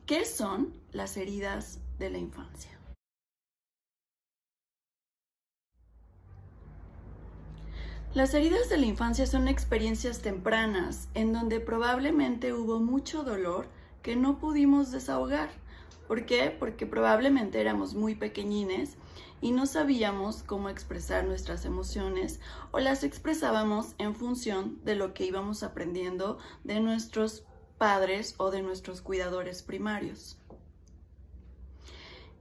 ¿Qué son las heridas de la infancia? Las heridas de la infancia son experiencias tempranas en donde probablemente hubo mucho dolor que no pudimos desahogar. ¿Por qué? Porque probablemente éramos muy pequeñines y no sabíamos cómo expresar nuestras emociones o las expresábamos en función de lo que íbamos aprendiendo de nuestros padres o de nuestros cuidadores primarios.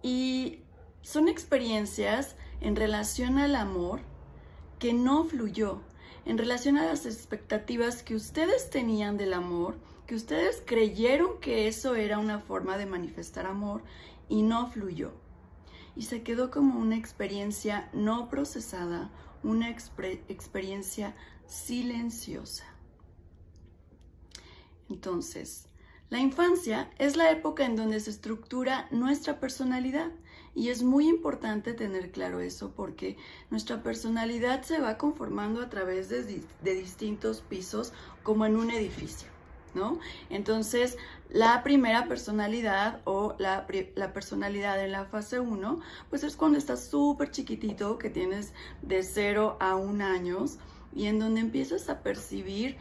Y son experiencias en relación al amor que no fluyó, en relación a las expectativas que ustedes tenían del amor, que ustedes creyeron que eso era una forma de manifestar amor y no fluyó. Y se quedó como una experiencia no procesada, una experiencia silenciosa. Entonces, la infancia es la época en donde se estructura nuestra personalidad y es muy importante tener claro eso porque nuestra personalidad se va conformando a través de distintos pisos como en un edificio, ¿no? Entonces, la primera personalidad o la personalidad en la fase 1, pues es cuando estás súper chiquitito, que tienes de 0 a 1 años y en donde empiezas a percibir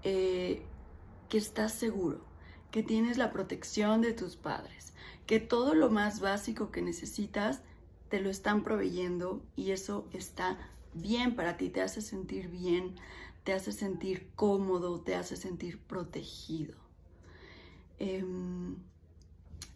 que estás seguro, que tienes la protección de tus padres, que todo lo más básico que necesitas te lo están proveyendo y eso está bien para ti, te hace sentir bien, te hace sentir cómodo, te hace sentir protegido.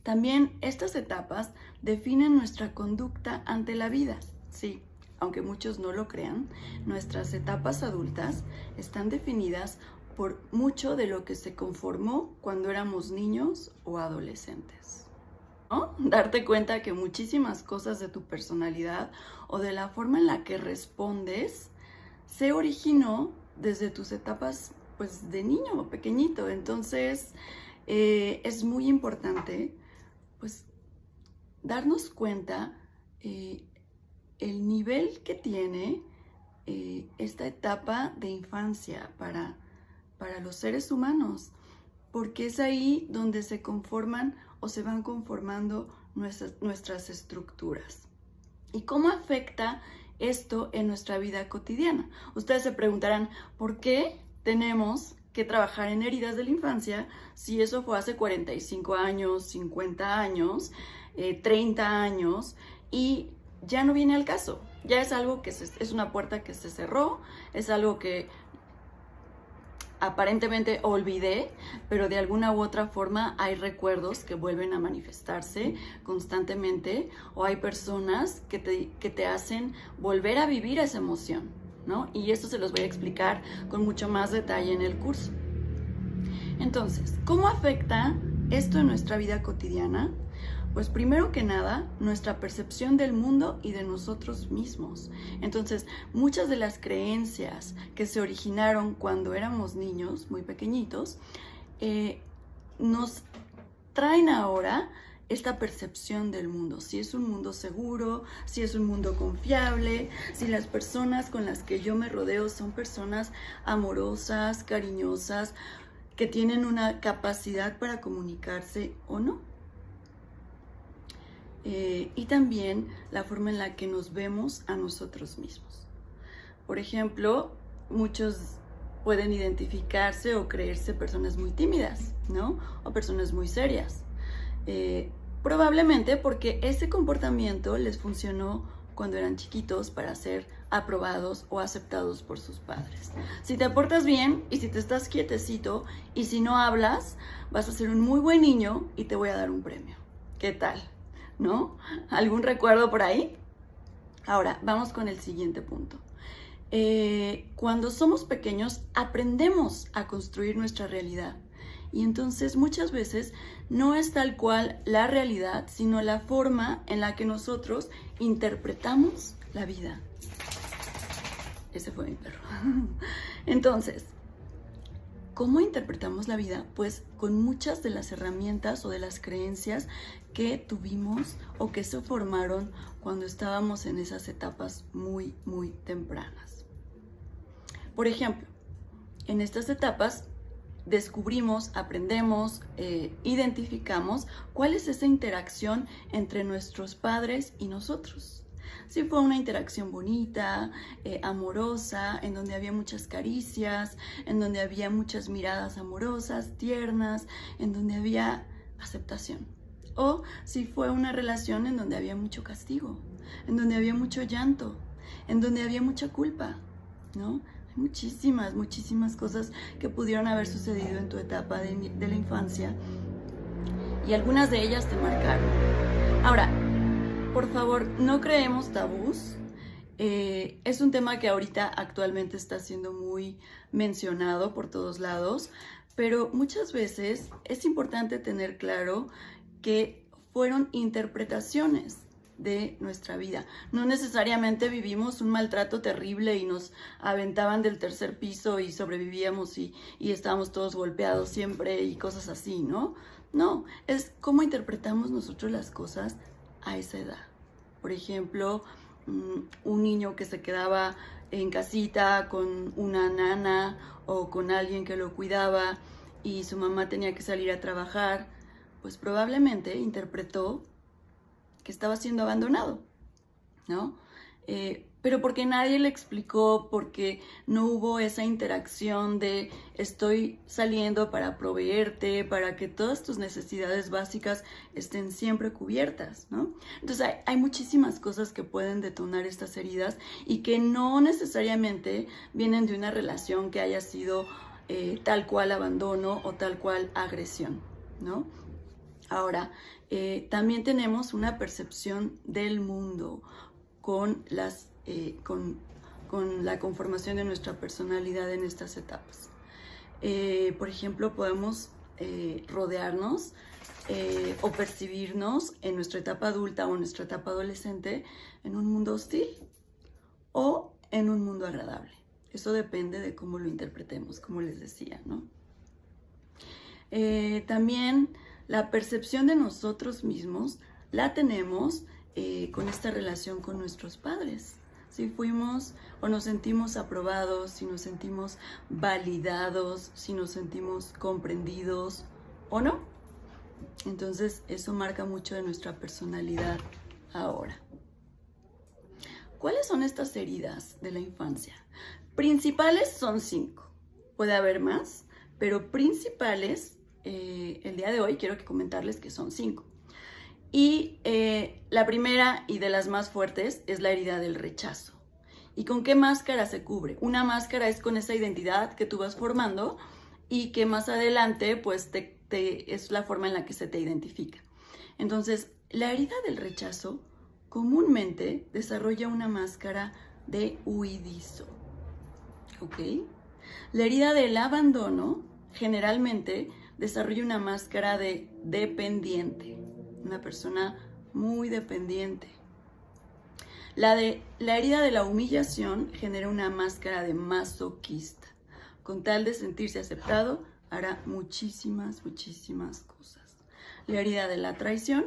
También estas etapas definen nuestra conducta ante la vida, sí. Aunque muchos no lo crean, nuestras etapas adultas están definidas por mucho de lo que se conformó cuando éramos niños o adolescentes, ¿no? Darte cuenta que muchísimas cosas de tu personalidad o de la forma en la que respondes se originó desde tus etapas, pues, de niño o pequeñito. Entonces, es muy importante, pues, darnos cuenta el nivel que tiene esta etapa de infancia para los seres humanos, porque es ahí donde se conforman o se van conformando nuestras estructuras. ¿Y cómo afecta esto en nuestra vida cotidiana? Ustedes se preguntarán, ¿por qué tenemos que trabajar en heridas de la infancia si eso fue hace 45 años, 50 años, 30 años y ya no viene al caso? Ya es algo que es una puerta que se cerró, es algo que aparentemente olvidé, pero de alguna u otra forma hay recuerdos que vuelven a manifestarse constantemente o hay personas que te hacen volver a vivir esa emoción, ¿no? Y esto se los voy a explicar con mucho más detalle en el curso. Entonces, ¿cómo afecta esto en nuestra vida cotidiana? Pues primero que nada, nuestra percepción del mundo y de nosotros mismos. Entonces, muchas de las creencias que se originaron cuando éramos niños, muy pequeñitos, nos traen ahora esta percepción del mundo, si es un mundo seguro, si es un mundo confiable, si las personas con las que yo me rodeo son personas amorosas, cariñosas, que tienen una capacidad para comunicarse o no. Y también la forma en la que nos vemos a nosotros mismos. Por ejemplo, muchos pueden identificarse o creerse personas muy tímidas, ¿no? O personas muy serias. Probablemente porque ese comportamiento les funcionó cuando eran chiquitos para ser aprobados o aceptados por sus padres. Si te portas bien y si te estás quietecito y si no hablas, vas a ser un muy buen niño y te voy a dar un premio. ¿Qué tal? ¿No? ¿Algún recuerdo por ahí? Ahora, vamos con el siguiente punto. Cuando somos pequeños, aprendemos a construir nuestra realidad. Y entonces muchas veces no es tal cual la realidad, sino la forma en la que nosotros interpretamos la vida. Ese fue mi perro. Entonces, ¿cómo interpretamos la vida? Pues con muchas de las herramientas o de las creencias que tuvimos o que se formaron cuando estábamos en esas etapas muy, muy tempranas. Por ejemplo, en estas etapas descubrimos, aprendemos, identificamos cuál es esa interacción entre nuestros padres y nosotros. Si fue una interacción bonita, amorosa, en donde había muchas caricias, en donde había muchas miradas amorosas, tiernas, en donde había aceptación. O si fue una relación en donde había mucho castigo, en donde había mucho llanto, en donde había mucha culpa, ¿no? Hay muchísimas cosas que pudieron haber sucedido en tu etapa de la infancia y algunas de ellas te marcaron. Ahora, por favor, no creemos tabús. Es un tema que ahorita actualmente está siendo muy mencionado por todos lados, pero muchas veces es importante tener claro que fueron interpretaciones de nuestra vida. No necesariamente vivimos un maltrato terrible y nos aventaban del tercer piso y sobrevivíamos y estábamos todos golpeados siempre y cosas así, ¿no? No, es cómo interpretamos nosotros las cosas a esa edad. Por ejemplo, un niño que se quedaba en casita con una nana o con alguien que lo cuidaba y su mamá tenía que salir a trabajar, pues probablemente interpretó que estaba siendo abandonado, ¿no? Pero porque nadie le explicó, porque no hubo esa interacción de estoy saliendo para proveerte, para que todas tus necesidades básicas estén siempre cubiertas, ¿no? Entonces hay muchísimas cosas que pueden detonar estas heridas y que no necesariamente vienen de una relación que haya sido tal cual abandono o tal cual agresión, ¿no? Ahora, también tenemos una percepción del mundo con la conformación de nuestra personalidad en estas etapas. Por ejemplo, podemos rodearnos o percibirnos en nuestra etapa adulta o en nuestra etapa adolescente en un mundo hostil o en un mundo agradable. Eso depende de cómo lo interpretemos, como les decía, ¿no? También la percepción de nosotros mismos la tenemos con esta relación con nuestros padres. Si fuimos o nos sentimos aprobados, si nos sentimos validados, si nos sentimos comprendidos o no. Entonces eso marca mucho de nuestra personalidad ahora. ¿Cuáles son estas heridas de la infancia? Principales son 5. Puede haber más, pero principales el día de hoy quiero comentarles que son 5. Y la primera y de las más fuertes es la herida del rechazo. ¿Y con qué máscara se cubre? Una máscara es con esa identidad que tú vas formando y que más adelante pues es la forma en la que se te identifica. Entonces, la herida del rechazo comúnmente desarrolla una máscara de huidizo, ¿ok? La herida del abandono generalmente desarrolla una máscara de dependiente, una persona muy dependiente. La herida de la humillación genera una máscara de masoquista. Con tal de sentirse aceptado, hará muchísimas cosas. La herida de la traición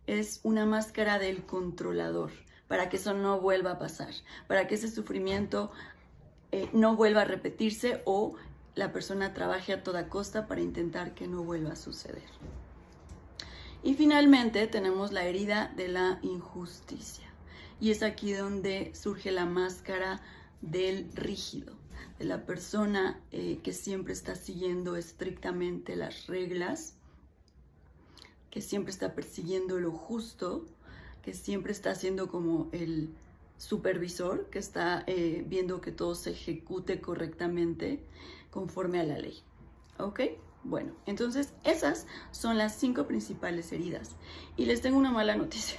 es una máscara del controlador, para que eso no vuelva a pasar, para que ese sufrimiento no vuelva a repetirse o la persona trabaje a toda costa para intentar que no vuelva a suceder. Y finalmente tenemos la herida de la injusticia. Y es aquí donde surge la máscara del rígido, de la persona que siempre está siguiendo estrictamente las reglas, que siempre está persiguiendo lo justo, que siempre está siendo como el supervisor, que está viendo que todo se ejecute correctamente conforme a la ley. ¿Ok? Bueno, entonces esas son las 5 principales heridas. Y les tengo una mala noticia.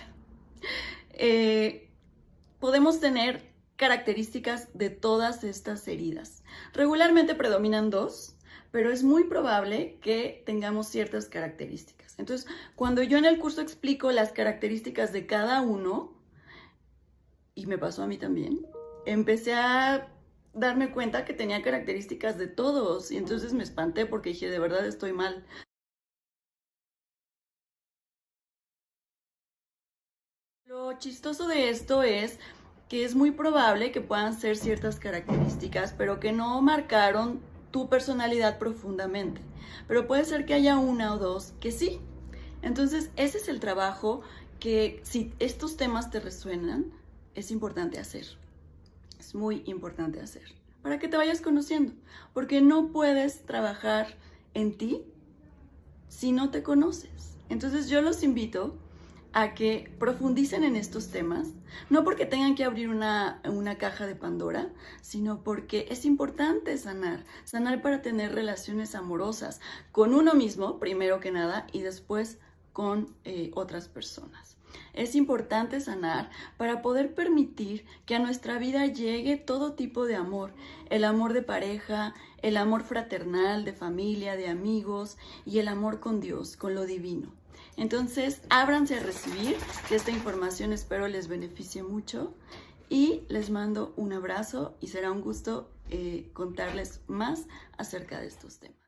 Podemos tener características de todas estas heridas. Regularmente predominan 2, pero es muy probable que tengamos ciertas características. Entonces, cuando yo en el curso explico las características de cada uno, y me pasó a mí también, empecé a darme cuenta que tenía características de todos y entonces me espanté porque dije, de verdad estoy mal. Lo chistoso de esto es que es muy probable que puedan ser ciertas características, pero que no marcaron tu personalidad profundamente, pero puede ser que haya una o dos que sí. Entonces, ese es el trabajo que, si estos temas te resuenan, es importante hacer. Es muy importante hacer para que te vayas conociendo, porque no puedes trabajar en ti si no te conoces. Entonces, yo los invito a que profundicen en estos temas, no porque tengan que abrir una caja de Pandora, sino porque es importante sanar para tener relaciones amorosas con uno mismo, primero que nada, y después con otras personas. Es importante sanar para poder permitir que a nuestra vida llegue todo tipo de amor, el amor de pareja, el amor fraternal, de familia, de amigos y el amor con Dios, con lo divino. Entonces, ábranse a recibir, que esta información espero les beneficie mucho y les mando un abrazo y será un gusto contarles más acerca de estos temas.